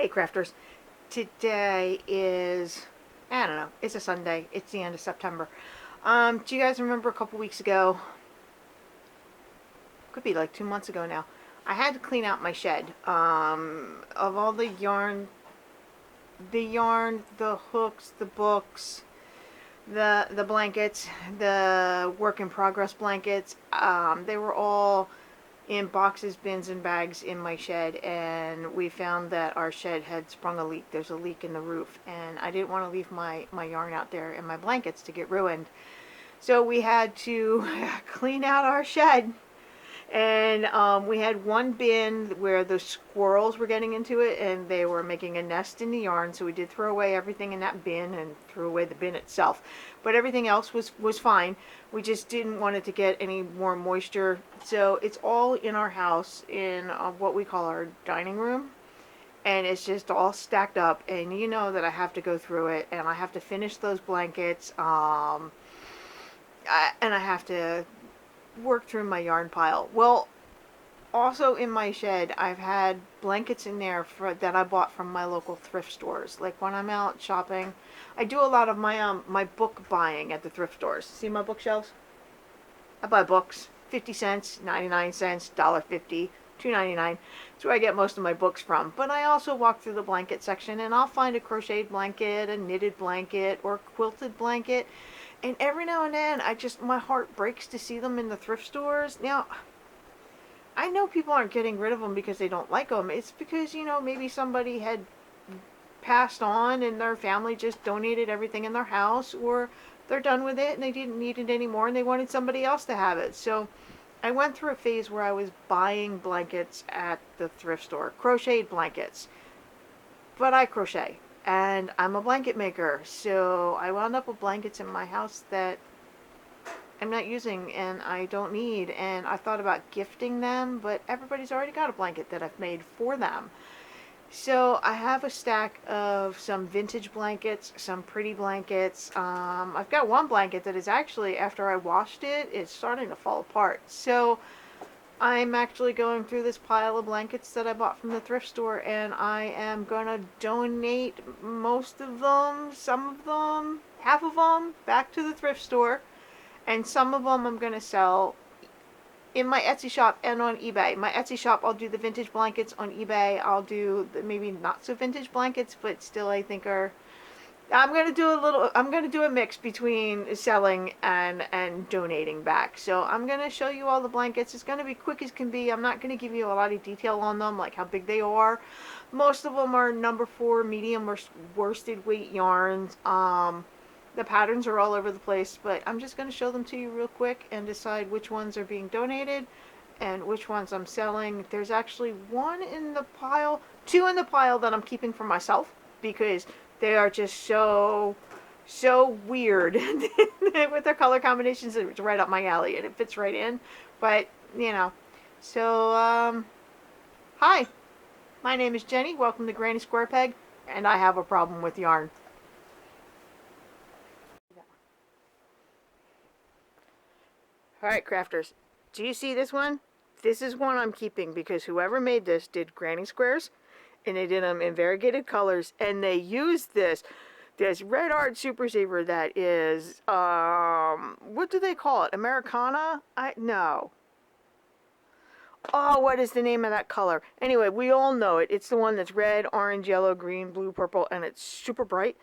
Hey crafters, today is, I don't know, it's a Sunday, it's the end of September. Do you guys remember a couple weeks ago, could be like 2 months ago now, I had to clean out my shed, of all the yarn, the hooks, the books, the blankets, the work in progress blankets. They were all in boxes, bins, and bags in my shed, and we found that our shed had sprung a leak. There's a leak in the roof, and I didn't want to leave my yarn out there and my blankets to get ruined. So we had to clean out our shed, and we had one bin where the squirrels were getting into it and they were making a nest in the yarn, so we did throw away everything in that bin and threw away the bin itself, but everything else was fine. We just didn't want it to get any more moisture, so it's all in our house in what we call our dining room, and it's just all stacked up, and you know that I have to go through it and I have to finish those blankets, and I have to work through my yarn pile. Well, also in my shed, I've had blankets in there that I bought from my local thrift stores. Like when I'm out shopping, I do a lot of my book buying at the thrift stores. See my bookshelves? I buy books, 50 cents, 99 cents, $1.50, $2.99. That's where I get most of my books from. But I also walk through the blanket section and I'll find a crocheted blanket, a knitted blanket, or a quilted blanket. And every now and then, my heart breaks to see them in the thrift stores. Now, I know people aren't getting rid of them because they don't like them. It's because, maybe somebody had passed on and their family just donated everything in their house, or they're done with it and they didn't need it anymore and they wanted somebody else to have it. So I went through a phase where I was buying blankets at the thrift store, crocheted blankets. But I crochet and I'm a blanket maker, so I wound up with blankets in my house that I'm not using and I don't need, and I thought about gifting them, but everybody's already got a blanket that I've made for them. So I have a stack of some vintage blankets, some pretty blankets. I've got one blanket that is actually, after I washed it, it's starting to fall apart. So I'm actually going through this pile of blankets that I bought from the thrift store, and I am going to donate most of them, some of them, half of them, back to the thrift store. And some of them I'm going to sell in my Etsy shop and on eBay. My Etsy shop, I'll do the vintage blankets. On eBay, I'll do the maybe not so vintage blankets, but still I think are, I'm going to do a mix between selling and donating back. So I'm going to show you all the blankets. It's going to be quick as can be. I'm not going to give you a lot of detail on them, like how big they are. Most of them are number 4 medium or worsted weight yarns. The patterns are all over the place, but I'm just going to show them to you real quick and decide which ones are being donated and which ones I'm selling. There's actually two in the pile that I'm keeping for myself because they are just so weird with their color combinations. It's right up my alley and it fits right in. But so hi, my name is Jenny. Welcome to Granny Square Peg, and I have a problem with yarn. Alright, crafters, do you see this one? This is one I'm keeping because whoever made this did granny squares, and they did them in variegated colors, and they used this red art super saver that is, what do they call it? Americana? No. Oh, what is the name of that color? Anyway, we all know it. It's the one that's red, orange, yellow, green, blue, purple, and it's super bright.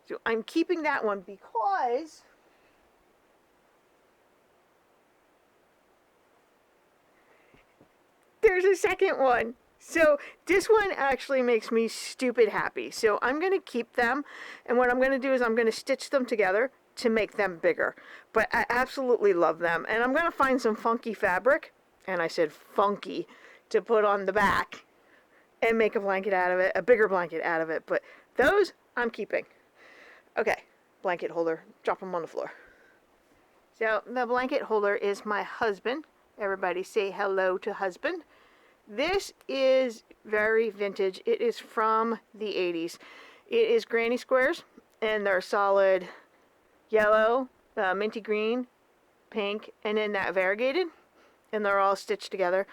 So I'm keeping that one because there's a second one. So this one actually makes me stupid happy. So I'm going to keep them. And what I'm going to do is I'm going to stitch them together to make them bigger. But I absolutely love them. And I'm going to find some funky fabric. And I said funky to put on the back and make a blanket out of it, a bigger blanket out of it. But those I'm keeping. Okay, blanket holder. Drop them on the floor. So the blanket holder is my husband. Everybody say hello to husband. This is very vintage. It is from the 80s. It is granny squares, and they're solid yellow, minty green, pink, and then that variegated, and they're all stitched together,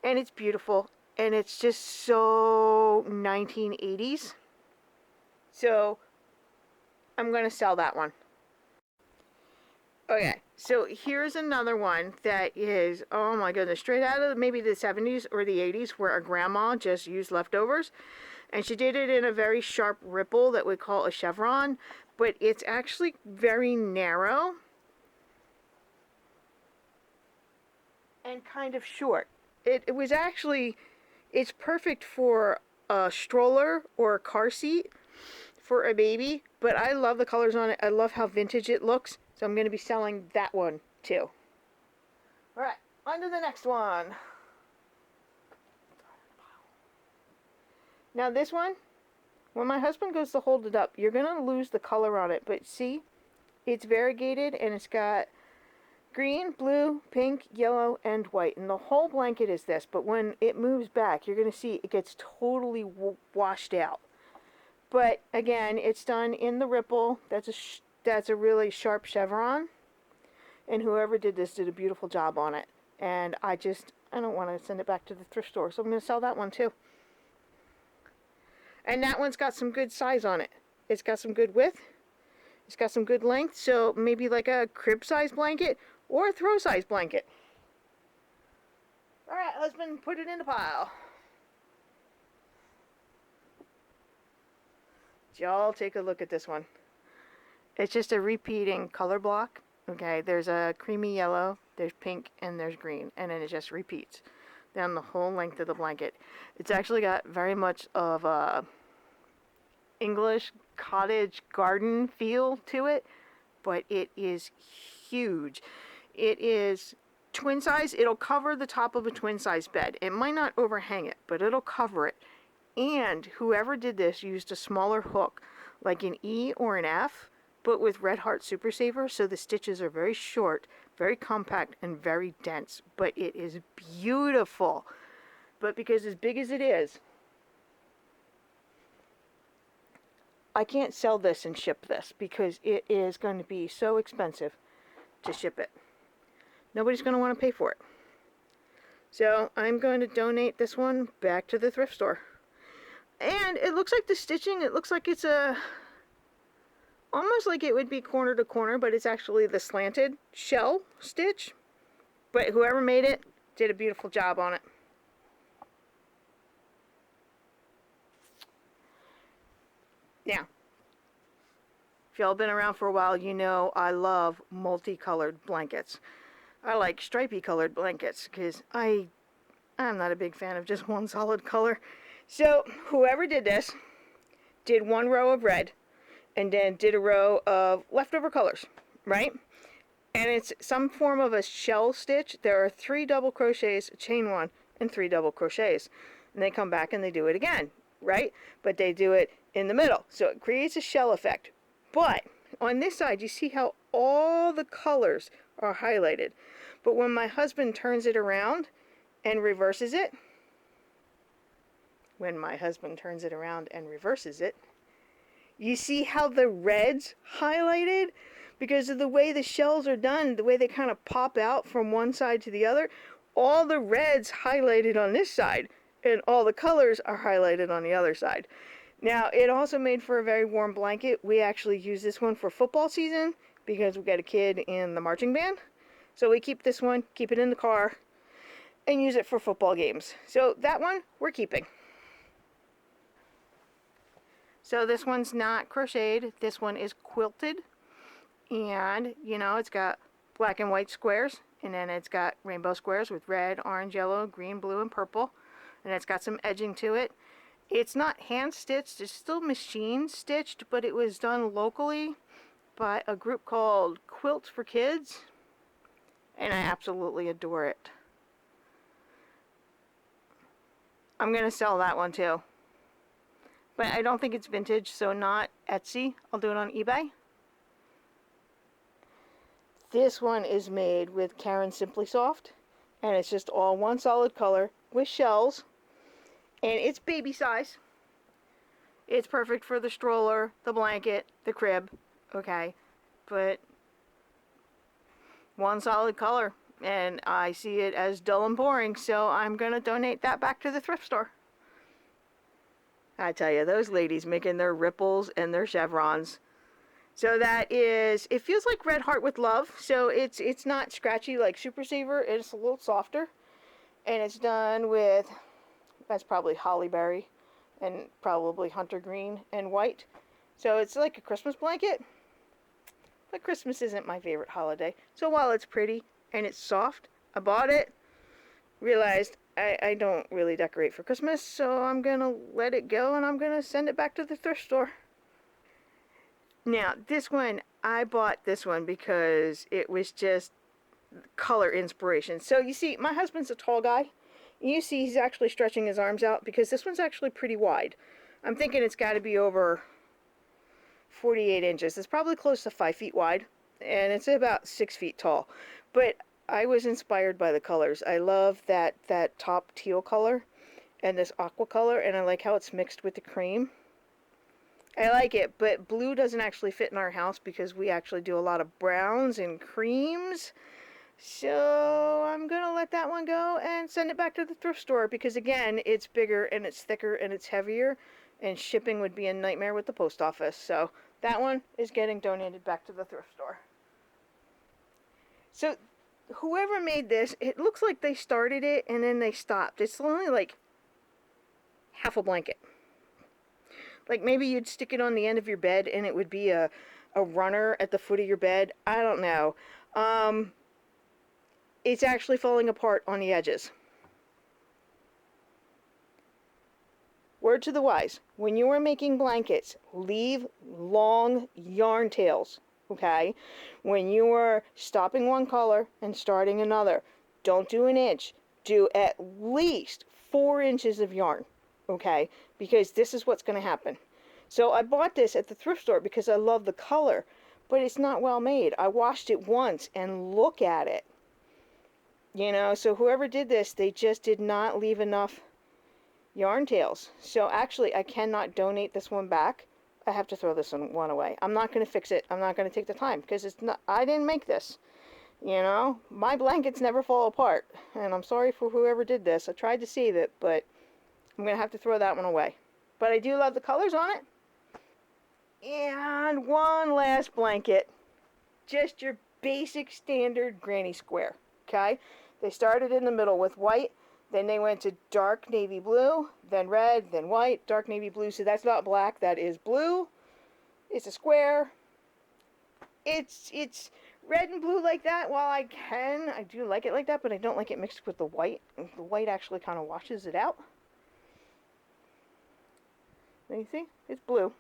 and it's beautiful. and it's just so 1980s. So I'm going to sell that one. Okay, so here's another one that is, oh my goodness, straight out of maybe the 70s or the 80s, where a grandma just used leftovers. And she did it in a very sharp ripple that we call a chevron, but it's actually very narrow and kind of short. It was actually, it's perfect for a stroller or a car seat for a baby, but I love the colors on it. I love how vintage it looks, so I'm going to be selling that one too. Alright, on to the next one. Now this one, when my husband goes to hold it up, you're going to lose the color on it, but see, it's variegated and it's got green, blue, pink, yellow, and white, and the whole blanket is this, but when it moves back, you're going to see it gets totally washed out. But again, it's done in the ripple. That's a really sharp chevron, and whoever did this did a beautiful job on it. And I don't want to send it back to the thrift store, so I'm going to sell that one too. And that one's got some good size on it. It's got some good width. It's got some good length, so maybe like a crib size blanket or a throw size blanket. All right, husband, put it in the pile. Y'all take a look at this one. It's just a repeating color block. Okay, there's a creamy yellow, there's pink, and there's green, and then it just repeats down the whole length of the blanket. It's actually got very much of a English cottage garden feel to it, but it is huge. It is twin size. It'll cover the top of a twin size bed. It might not overhang it, but it'll cover it. And whoever did this used a smaller hook, like an E or an F, but with Red Heart Super Saver, so the stitches are very short, very compact, and very dense. But it is beautiful. But because as big as it is, I can't sell this and ship this because it is going to be so expensive to ship it. Nobody's going to want to pay for it. So I'm going to donate this one back to the thrift store. And it looks like the stitching, it looks like it's almost like it would be corner to corner, but it's actually the slanted shell stitch. But whoever made it did a beautiful job on it. Now, if y'all been around for a while, you know I love multicolored blankets. I like stripy colored blankets because I'm not a big fan of just one solid color. So whoever did this did one row of red and then did a row of leftover colors, right? And it's some form of a shell stitch. There are 3 double crochets, chain 1, and 3 double crochets. And they come back and they do it again, right? But they do it in the middle. So it creates a shell effect. But on this side, you see how all the colors are highlighted. But when my husband turns it around and reverses it, you see how the red's highlighted? Because of the way the shells are done, the way they kind of pop out from one side to the other, all the red's highlighted on this side, and all the colors are highlighted on the other side. Now, it also made for a very warm blanket. We actually use this one for football season because we got a kid in the marching band. So we keep this one, keep it in the car, and use it for football games. So that one, we're keeping. So this one's not crocheted. This one is quilted. And, you know, it's got black and white squares. And then it's got rainbow squares with red, orange, yellow, green, blue, and purple. And it's got some edging to it. It's not hand stitched. It's still machine stitched, but it was done locally by a group called Quilt for Kids. And I absolutely adore it. I'm going to sell that one too. But I don't think it's vintage, so not Etsy. I'll do it on eBay. This one is made with Karen Simply Soft, and it's just all one solid color with shells, and it's baby size. It's perfect for the stroller, the blanket, the crib, okay? But one solid color, and I see it as dull and boring, so I'm going to donate that back to the thrift store. I tell you, those ladies making their ripples and their chevrons. So that is, it feels like Red Heart with Love, so it's not scratchy like Super Saver, it's a little softer, and it's done with, that's probably holly berry, and probably hunter green and white. So it's like a Christmas blanket, but Christmas isn't my favorite holiday. So while it's pretty and it's soft, I bought it, realized I don't really decorate for Christmas, so I'm going to let it go and I'm going to send it back to the thrift store. Now, this one, I bought this one because it was just color inspiration. So you see, my husband's a tall guy. You see he's actually stretching his arms out because this one's actually pretty wide. I'm thinking it's got to be over 48 inches. It's probably close to 5 feet wide, and it's about 6 feet tall. But I was inspired by the colors. I love that top teal color and this aqua color, and I like how it's mixed with the cream. I like it, but blue doesn't actually fit in our house because we actually do a lot of browns and creams. So I'm going to let that one go and send it back to the thrift store because, again, it's bigger and it's thicker and it's heavier, and shipping would be a nightmare with the post office. So that one is getting donated back to the thrift store. So whoever made this, it looks like they started it and then they stopped. It's only like half a blanket. Like maybe you'd stick it on the end of your bed and it would be a runner at the foot of your bed. I don't know. It's actually falling apart on the edges. Word to the wise, when you are making blankets, leave long yarn tails, okay? When you are stopping one color and starting another, don't do an inch. Do at least 4 inches of yarn, okay? Because this is what's going to happen. So I bought this at the thrift store because I love the color, but it's not well made. I washed it once and look at it. You know, so whoever did this, they just did not leave enough yarn tails. So actually, I cannot donate this one back. I have to throw this one away. I'm not going to fix it. I'm not going to take the time because it's not, I didn't make this. You know, my blankets never fall apart, and I'm sorry for whoever did this. I tried to save it, but I'm going to have to throw that one away. But I do love the colors on it. And one last blanket. Just your basic standard granny square. Okay? They started in the middle with white. Then they went to dark navy blue, then red, then white, dark navy blue. So that's not black, that is blue. It's a square. It's red and blue like that. While I do like it like that, but I don't like it mixed with the white. The white actually kind of washes it out. Let me see. It's blue.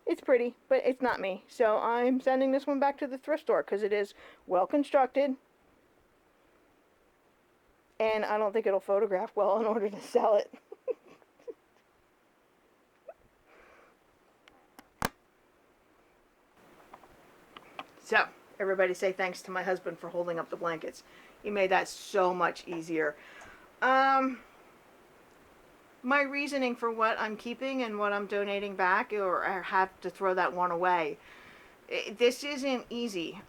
It's pretty, but it's not me. So I'm sending this one back to the thrift store because it is well constructed. And I don't think it'll photograph well in order to sell it. So, everybody say thanks to my husband for holding up the blankets. He made that so much easier. My reasoning for what I'm keeping and what I'm donating back, or I have to throw that one away, this isn't easy.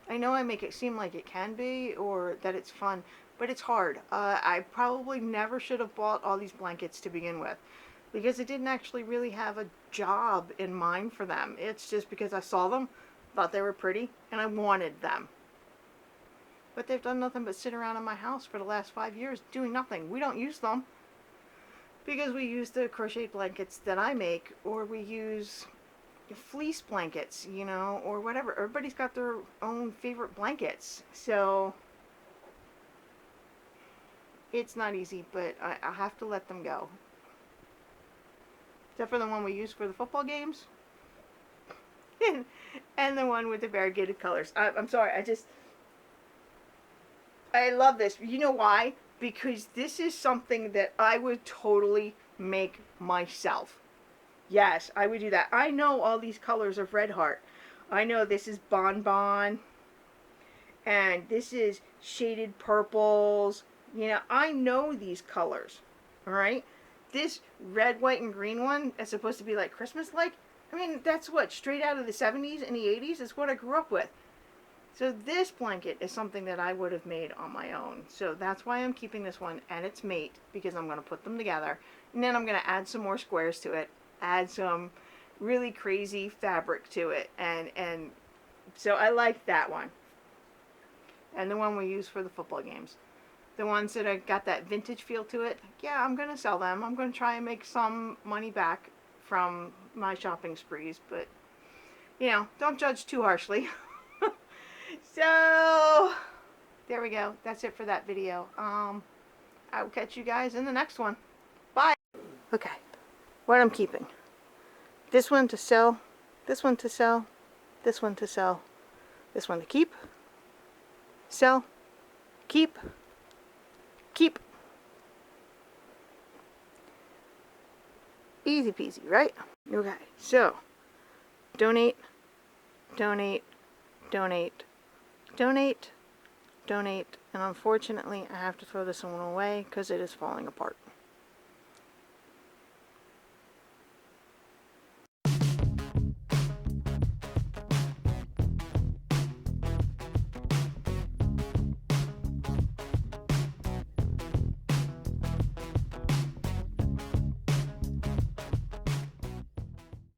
I know I make it seem like it can be, or that it's fun, but it's hard. I probably never should have bought all these blankets to begin with, because I didn't actually really have a job in mind for them. It's just because I saw them, thought they were pretty, and I wanted them. But they've done nothing but sit around in my house for the last 5 years doing nothing. We don't use them because we use the crochet blankets that I make, or we use fleece blankets, you know, or whatever. Everybody's got their own favorite blankets. So it's not easy, but I have to let them go. Except for the one we use for the football games. And the one with the variegated colors. I'm sorry, I love this. You know why? Because this is something that I would totally make myself. Yes, I would do that. I know all these colors of Red Heart. I know this is Bonbon. And this is shaded purples. You know, I know these colors. Alright? This red, white, and green one is supposed to be like Christmas-like. I mean, that's what, straight out of the 70s and the 80s is what I grew up with. So this blanket is something that I would have made on my own. So that's why I'm keeping this one and its mate, because I'm going to put them together. And then I'm going to add some more squares to it, add some really crazy fabric to it. And so I like that one. And the one we use for the football games. The ones that have got that vintage feel to it, yeah, I'm going to sell them. I'm going to try and make some money back from my shopping sprees. But, you know, don't judge too harshly. So, there we go. That's it for that video. I will catch you guys in the next one. Bye. Okay, what I'm keeping. This one to sell, this one to sell, this one to sell, this one to keep, sell, keep, keep. Easy peasy, right? Okay, so, donate, donate, donate, donate, donate, and unfortunately I have to throw this one away because it is falling apart.